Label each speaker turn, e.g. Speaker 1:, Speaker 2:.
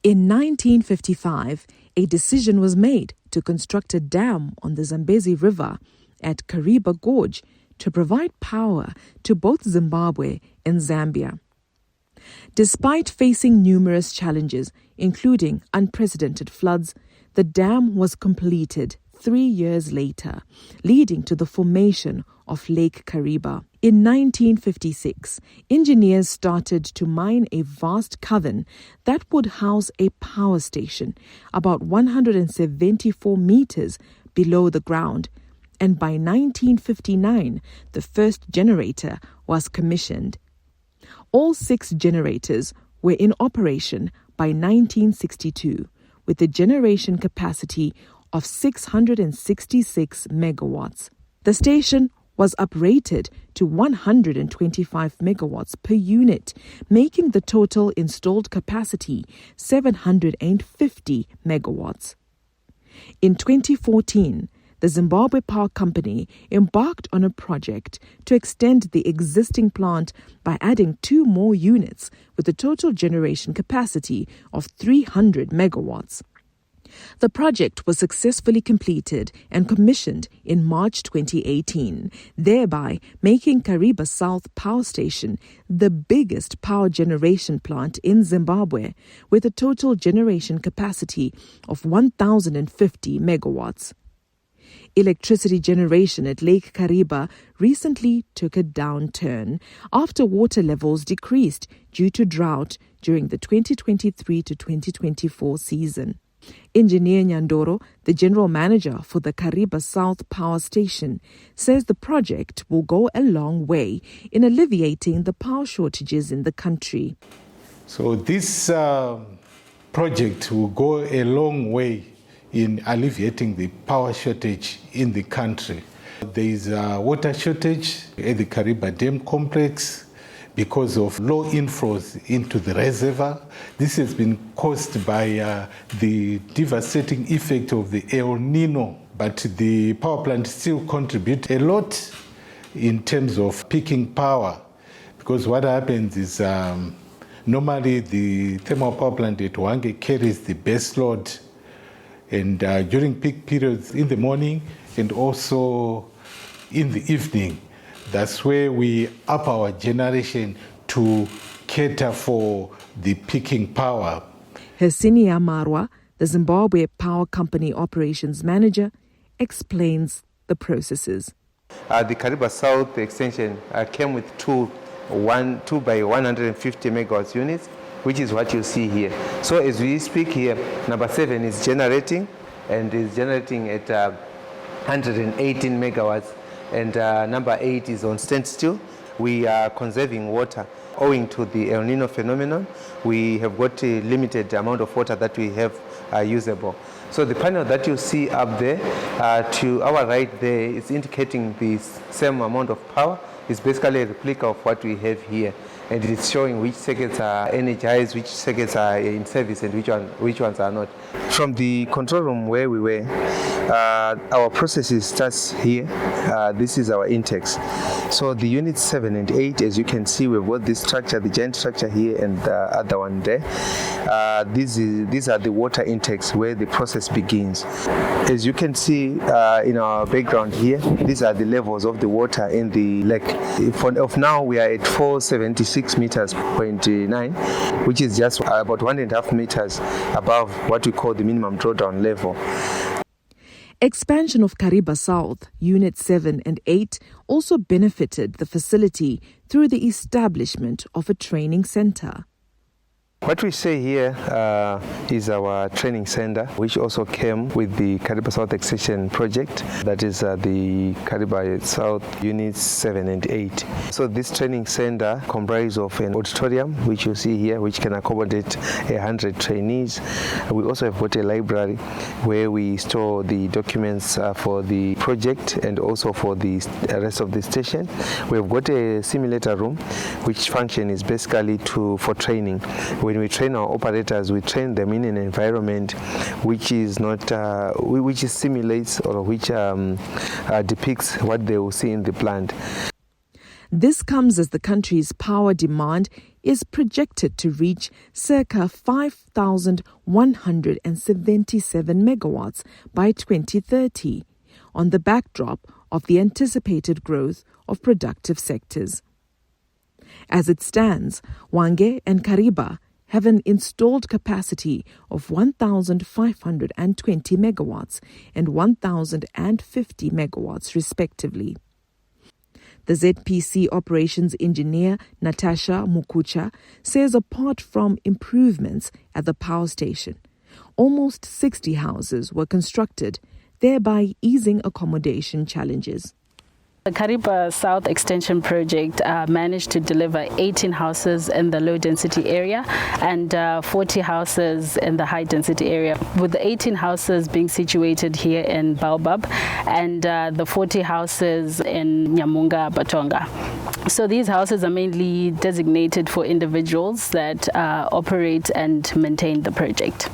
Speaker 1: In 1955, a decision was made to construct a dam on the Zambezi River at Kariba Gorge to provide power to both Zimbabwe and Zambia. Despite facing numerous challenges, including unprecedented floods, the dam was completed 3 years later, leading to the formation of Lake Kariba. In 1956, engineers started to mine a vast cavern that would house a power station about 174 meters below the ground, and by 1959, the first generator was commissioned. All 6 generators were in operation by 1962, with a generation capacity of 666 megawatts. The station was uprated to 125 megawatts per unit, making the total installed capacity 750 megawatts. In 2014, the Zimbabwe Power Company embarked on a project to extend the existing plant by adding 2 more units with a total generation capacity of 300 megawatts. The project was successfully completed and commissioned in March 2018, thereby making Kariba South Power Station the biggest power generation plant in Zimbabwe, with a total generation capacity of 1,050 megawatts. Electricity generation at Lake Kariba recently took a downturn after water levels decreased due to drought during the 2023 to 2024 season. Engineer Nyandoro, the general manager for the Kariba South Power Station, says the project will go a long way in alleviating the power shortages in the country.
Speaker 2: So this project will go a long way in alleviating the power shortage in the country. There is a water shortage at the Kariba Dam complex because of low inflows into the reservoir. This has been caused by the devastating effect of the El Nino, but the power plant still contributes a lot in terms of peaking power, because what happens is normally the thermal power plant at Hwange carries the base load, and during peak periods in the morning and also in the evening, that's where we up our generation to cater for the peaking power.
Speaker 1: Hesinia Marwa, the Zimbabwe Power Company Operations Manager, explains the processes.
Speaker 3: The Kariba South extension came with two by 150 megawatts units, which is what you see here. So as we speak here, number 7 is generating, and is generating at 118 megawatts, and number 8 is on standstill. We are conserving water. Owing to the El Nino phenomenon, we have got a limited amount of water that we have usable. So the panel that you see up there, to our right there, is indicating the same amount of power. It's basically a replica of what we have here, and it is showing which circuits are energized, which circuits are in service, and which ones are not. From the control room where we were, our processes starts here. This is our intakes. So the units 7 and 8, as you can see, we've got this structure, the giant structure here, and the other one there. These are the water intakes where the process begins. As you can see in our background here, these are the levels of the water in the lake. Of now, we are at 476 meters, 0.9, which is just about 1.5 meters above what we call the minimum drawdown level.
Speaker 1: Expansion of Kariba South, Unit 7 and 8, also benefited the facility through the establishment of a training center.
Speaker 3: What we say here is our training center, which also came with the Kariba South Extension project, that is the Kariba South Units 7 and 8. So this training center comprises of an auditorium, which you see here, which can accommodate 100 trainees. We also have got a library where we store the documents for the project and also for the rest of the station. We have got a simulator room, which function is basically for training. When we train our operators, we train them in an environment which is not, which simulates or which depicts what they will see in the plant.
Speaker 1: This comes as the country's power demand is projected to reach circa 5,177 megawatts by 2030, on the backdrop of the anticipated growth of productive sectors. As it stands, Hwange and Kariba have an installed capacity of 1,520 megawatts and 1,050 megawatts respectively. The ZPC operations engineer Natasha Mukucha says apart from improvements at the power station, almost 60 houses were constructed, thereby easing accommodation challenges.
Speaker 4: The Kariba South extension project managed to deliver 18 houses in the low-density area and 40 houses in the high-density area, with the 18 houses being situated here in Baobab and the 40 houses in Nyamunga, Batonga. So these houses are mainly designated for individuals that operate and maintain the project.